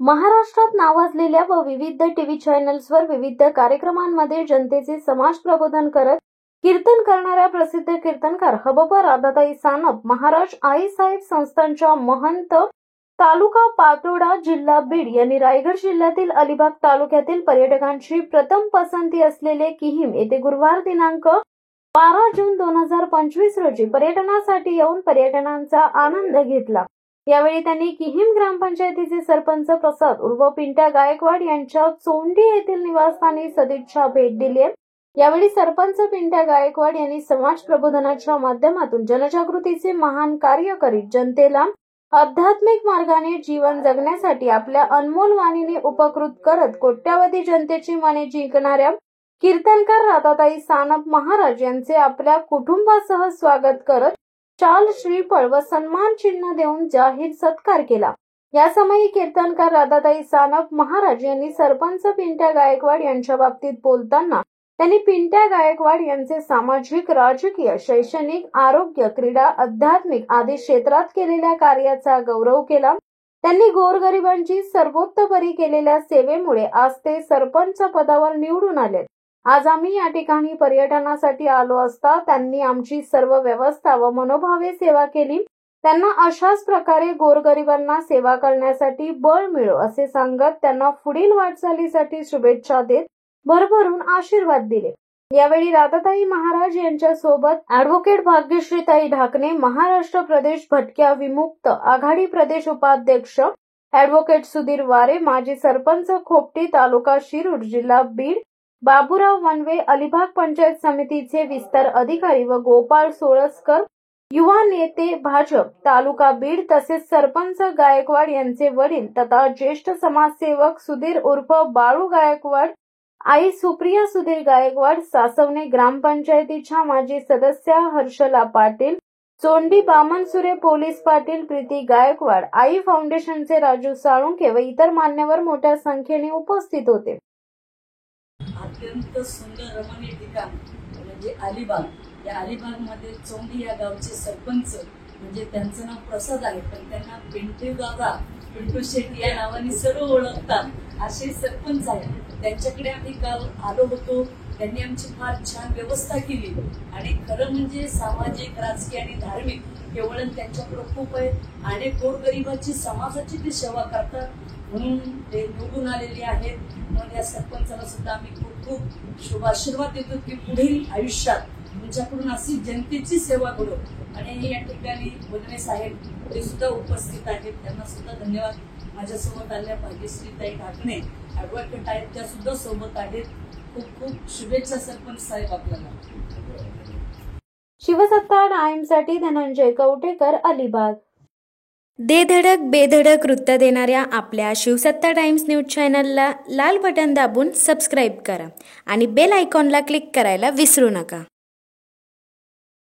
महाराष्ट्रात नावाजलेल्या व विविध टीव्ही चॅनल्सवर विविध कार्यक्रमांमध्ये जनतेचे समाज प्रबोधन करत कीर्तन करणाऱ्या प्रसिद्ध कीर्तनकार हबप राधाताई सानप महाराज आई साहेब संस्थानच्या महंत तालुका पातोडा जिल्हा बीड यांनी रायगड जिल्ह्यातील अलिबाग तालुक्यातील पर्यटकांची प्रथम पसंती असलेले किहिम येथे गुरुवार दिनांक 12 जून 2025 रोजी पर्यटनासाठी येऊन पर्यटनांचा आनंद घेतला। यावेळी त्यांनी किहिम ग्रामपंचायतीचे सरपंच प्रसाद उर्फ पिंट्या गायकवाड यांच्या चोंडी येथील निवासस्थानी सदिच्छा भेट दिली। यावेळी सरपंच पिंट्या गायकवाड यांनी समाज प्रबोधनाच्या माध्यमातून जनजागृतीचे महान कार्य करीत जनतेला आध्यात्मिक मार्गाने जीवन जगण्यासाठी आपल्या अनमोल वाणीने उपकृत करत कोट्यावधी जनतेची मने जिंकणाऱ्या कीर्तनकार राधाताई सानप महाराज यांचे आपल्या कुटुंबासह स्वागत करत शाल श्रीफळ व सन्मान चिन्ह देऊन जाहीर सत्कार केला। या समयी कीर्तनकार राधाताई सानप महाराज यांनी सरपंच पिंट्या गायकवाड यांच्या बाबतीत बोलताना त्यांनी पिंट्या गायकवाड यांचे सामाजिक, राजकीय, शैक्षणिक, आरोग्य, क्रीडा, आध्यात्मिक आदी क्षेत्रात केलेल्या कार्याचा गौरव केला। त्यांनी गोरगरिबांची सर्वोत्तपरी केलेल्या सेवेमुळे आज ते सरपंच पदावर निवडून आले। आज आम्ही या ठिकाणी पर्यटनासाठी आलो असता त्यांनी आमची सर्व व्यवस्था व मनोभावे सेवा केली। त्यांना अशाच प्रकारे गोरगरिबांना सेवा करण्यासाठी बळ मिळो असे सांगत त्यांना पुढील वाटचालीसाठी शुभेच्छा देत भरभरून आशीर्वाद दिले। यावेळी राधाताई महाराज यांच्या सोबत ॲडव्होकेट भाग्यश्रीताई ढाकणे, महाराष्ट्र प्रदेश भटक्या विमुक्त आघाडी प्रदेश उपाध्यक्ष ॲडव्होकेट सुधीर वारे, माजी सरपंच खोपटी तालुका शिरूर जिल्हा बीड बाबूराव वनवे, अलिबाग पंचायत समितीचे विस्तार अधिकारी व गोपाळ सोळसकर, युवा नेते भाजप तालुका बीड तसेच सरपंच गायकवाड यांचे वडील तथा ज्येष्ठ समाजसेवक सुधीर उर्फ बाळू गायकवाड, आई सुप्रिया सुधीर गायकवाड, सासवणे ग्रामपंचायतीच्या माजी सदस्या हर्षला पाटील, चोंडी बामनसुरे पोलीस पाटील, प्रीती गायकवाड, आई फाउंडेशनचे राजू साळुंके व इतर मान्यवर मोठ्या संख्येने उपस्थित होते। अत्यंत सुंदर रमणीय ठिकाण म्हणजे अलिबाग। या अलिबाग मध्ये चोंडी या गावचे सरपंच म्हणजे त्यांचं नाव प्रसाद आहे, पण त्यांना पिंटू दादा, पिंटू शेट्टी या नावाने सर्व ओळखतात असे सरपंच आहेत। त्यांच्याकडे आम्ही काल आलो होतो, त्यांनी आमची फार छान व्यवस्था केली आणि खरं म्हणजे सामाजिक, राजकीय आणि धार्मिक केवळ त्यांच्याकडे खूप आहे। अनेक गोरगरिबांची समाजाची ते सेवा करतात म्हणून ते निवडून आलेले आहेत। म्हणून या सरपंचाला सुद्धा आम्ही खूप खूप शुभ आशीर्वाद देतो की पुढील आयुष्यात तुमच्याकडून अशी जनतेची सेवा करू। आणि या ठिकाणी बोलणे साहेब ते सुद्धा उपस्थित आहेत, त्यांना सुद्धा धन्यवाद। माझ्यासोबत आल्या भाग्यश्रीताई ढाकणे ॲडव्होकेट आहेत, त्या सुद्धा सोबत आहेत। खूप खूप शुभेच्छा सरपंच साहेब आपल्याला। शिवसत्ता टाइम्ससाठी धनंजय कवटेकर, अलिबाग। दे धडक बेधडक वृत्त देणाऱ्या आपल्या शिवसत्ता टाइम्स न्यूज चॅनलला लाल बटन दाबून सबस्क्राईब करा आणि बेल आयकॉनला क्लिक करायला विसरू नका।